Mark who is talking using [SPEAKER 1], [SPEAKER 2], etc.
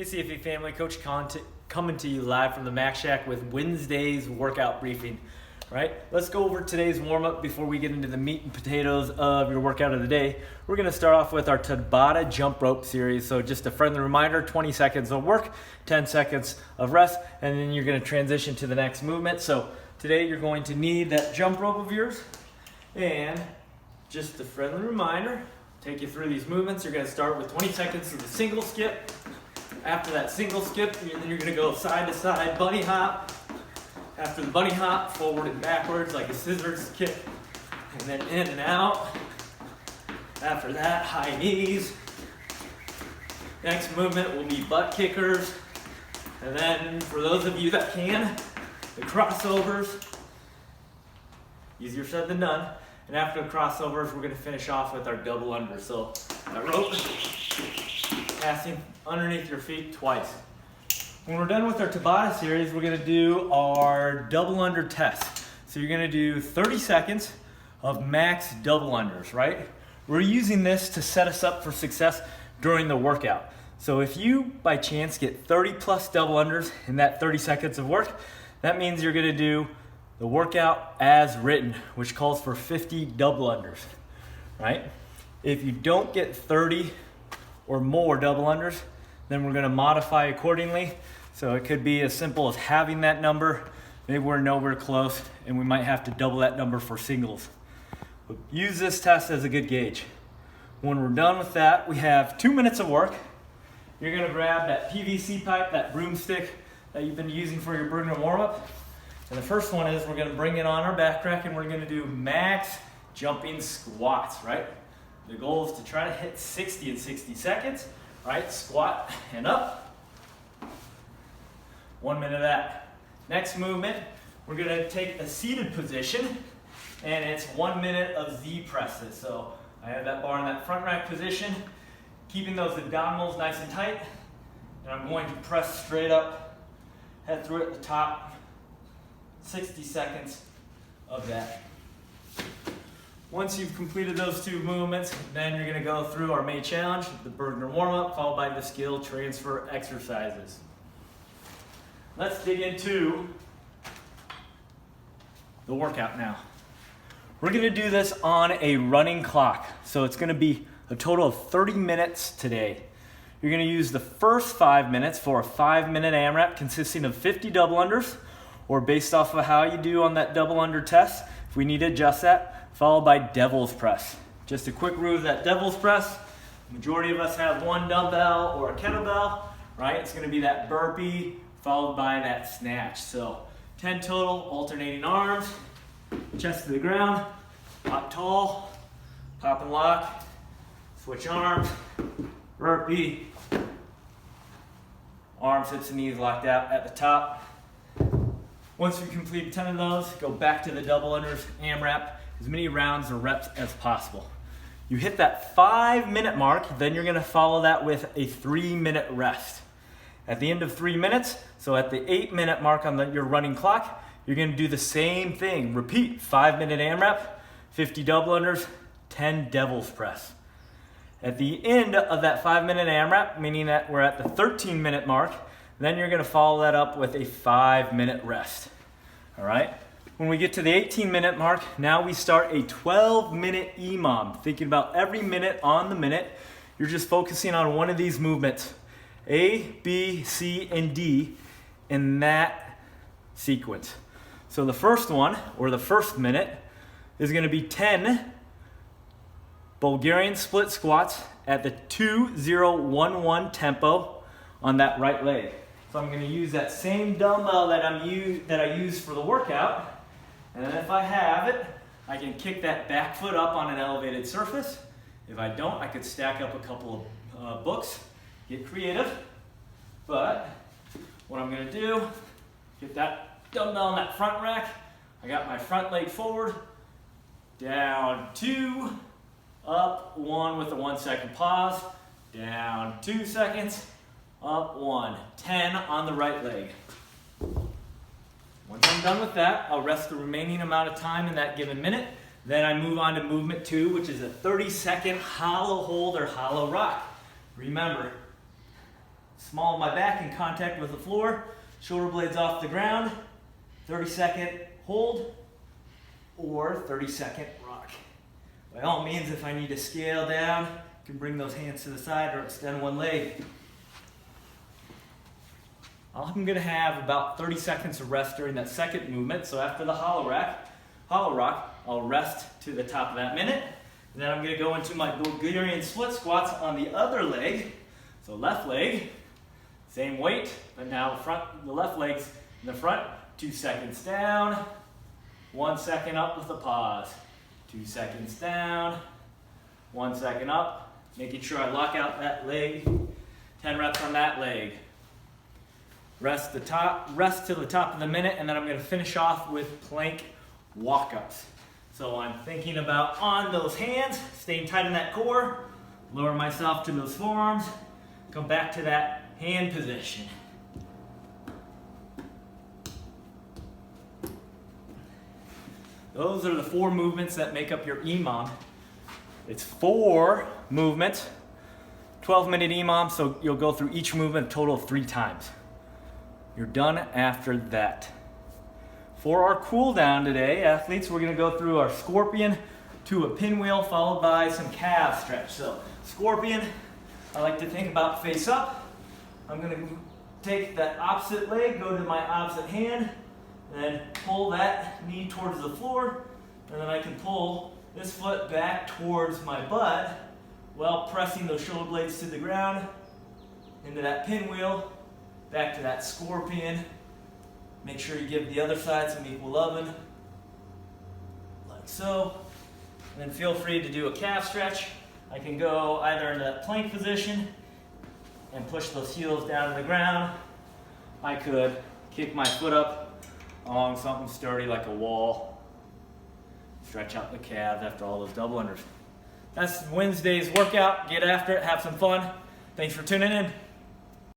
[SPEAKER 1] Hey CFA family, Coach coming to you live from the Mac Shack with Wednesday's workout briefing. Right? Let's go over today's warm-up before we get into the meat and potatoes of your workout of the day. We're going to start off with our Tabata jump rope series. So just a friendly reminder, 20 seconds of work, 10 seconds of rest, and then you're going to transition to the next movement. So today you're going to need that jump rope of yours. And just a friendly reminder, take you through these movements. You're going to start with 20 seconds of the single skip. After that single skip, then you're going to go side to side bunny hop. After the bunny hop, forward and backwards like a scissors kick, and then in and out. After that, high knees. Next movement will be butt kickers. And then for those of you that can, the crossovers. Easier said than done. And after the crossovers, we're gonna finish off with our double under. So that rope, passing underneath your feet twice. When we're done with our Tabata series, we're gonna do our double under test. So you're gonna do 30 seconds of max double unders, right? We're using this to set us up for success during the workout. So if you, by chance, get 30 plus double unders in that 30 seconds of work, that means you're gonna do the workout as written, which calls for 50 double unders, right? If you don't get 30 or more double unders, then we're gonna modify accordingly. So it could be as simple as having that number. Maybe we're nowhere close and we might have to double that number for singles. But use this test as a good gauge. When we're done with that, we have 2 minutes of work. You're gonna grab that PVC pipe, that broomstick that you've been using for your Burgener warm-up. And the first one is we're gonna bring it on our back rack and we're gonna do max jumping squats, right? The goal is to try to hit 60 in 60 seconds. Right, squat and up. 1 minute of that. Next movement, we're gonna take a seated position and it's 1 minute of Z-presses. So I have that bar in that front rack position, keeping those abdominals nice and tight. And I'm going to press straight up, head through at the top, 60 seconds of that. Once you've completed those two movements, then you're gonna go through our main challenge, the Burgener warm-up, followed by the skill transfer exercises. Let's dig into the workout now. We're gonna do this on a running clock. So it's gonna be a total of 30 minutes today. You're gonna use the first 5 minutes for a 5-minute AMRAP consisting of 50 double unders, or based off of how you do on that double under test, if we need to adjust that, followed by devil's press. Just a quick review of that devil's press. Majority of us have one dumbbell or a kettlebell, right? It's gonna be that burpee followed by that snatch. So 10 total, alternating arms, chest to the ground, pop tall, pop and lock, switch arms, burpee, arms, hips and knees locked out at the top. Once we complete 10 of those, go back to the double unders, AMRAP, as many rounds or reps as possible. You hit that 5-minute mark, then you're gonna follow that with a 3-minute rest. At the end of 3 minutes, so at the 8-minute mark on your running clock, you're gonna do the same thing. Repeat, 5-minute AMRAP, 50 double unders, 10 devil's press. At the end of that 5-minute AMRAP, meaning that we're at the 13-minute mark, then you're gonna follow that up with a 5-minute rest, all right? When we get to the 18-minute mark, now we start a 12-minute EMOM. Thinking about every minute on the minute, you're just focusing on one of these movements, A, B, C, and D in that sequence. So the first one, or the first minute, is gonna be 10 Bulgarian split squats at the 2-0-1-1 tempo on that right leg. So I'm gonna use that same dumbbell that I use for the workout. And then if I have it, I can kick that back foot up on an elevated surface. If I don't, I could stack up a couple of books, get creative. But what I'm gonna do, get that dumbbell in that front rack. I got my front leg forward, down 2, up 1 with a 1-second pause, down 2 seconds, up 1, 10 on the right leg. Once I'm done with that, I'll rest the remaining amount of time in that given minute. Then I move on to movement 2, which is a 30-second hollow hold or hollow rock. Remember, small of my back in contact with the floor, shoulder blades off the ground, 30-second hold, or 30-second rock. By all means, if I need to scale down, you can bring those hands to the side or extend one leg. I'm going to have about 30 seconds of rest during that second movement. So after the hollow rock, I'll rest to the top of that minute. And then I'm going to go into my Bulgarian split squats on the other leg. So left leg, same weight, but now the left leg's in the front. 2 seconds down, 1 second up with a pause. 2 seconds down, 1 second up, making sure I lock out that leg. 10 reps on that leg. Rest to the top of the minute, and then I'm going to finish off with plank walk-ups. So I'm thinking about on those hands, staying tight in that core, lower myself to those forearms, come back to that hand position. Those are the 4 movements that make up your EMOM. It's 4 movements, 12-minute EMOM, so you'll go through each movement a total of 3 times. You're done after that. For our cool down today, athletes, we're going to go through our scorpion to a pinwheel followed by some calf stretch. So scorpion, I like to think about face up. I'm going to take that opposite leg, go to my opposite hand, and then pull that knee towards the floor, and then I can pull this foot back towards my butt while pressing those shoulder blades to the ground, into that pinwheel, back to that scorpion. Make sure you give the other side some equal loving, like so. And then feel free to do a calf stretch. I can go either into that plank position and push those heels down to the ground. I could kick my foot up along something sturdy like a wall. Stretch out the calves after all those double unders. That's Wednesday's workout. Get after it, have some fun. Thanks for tuning in.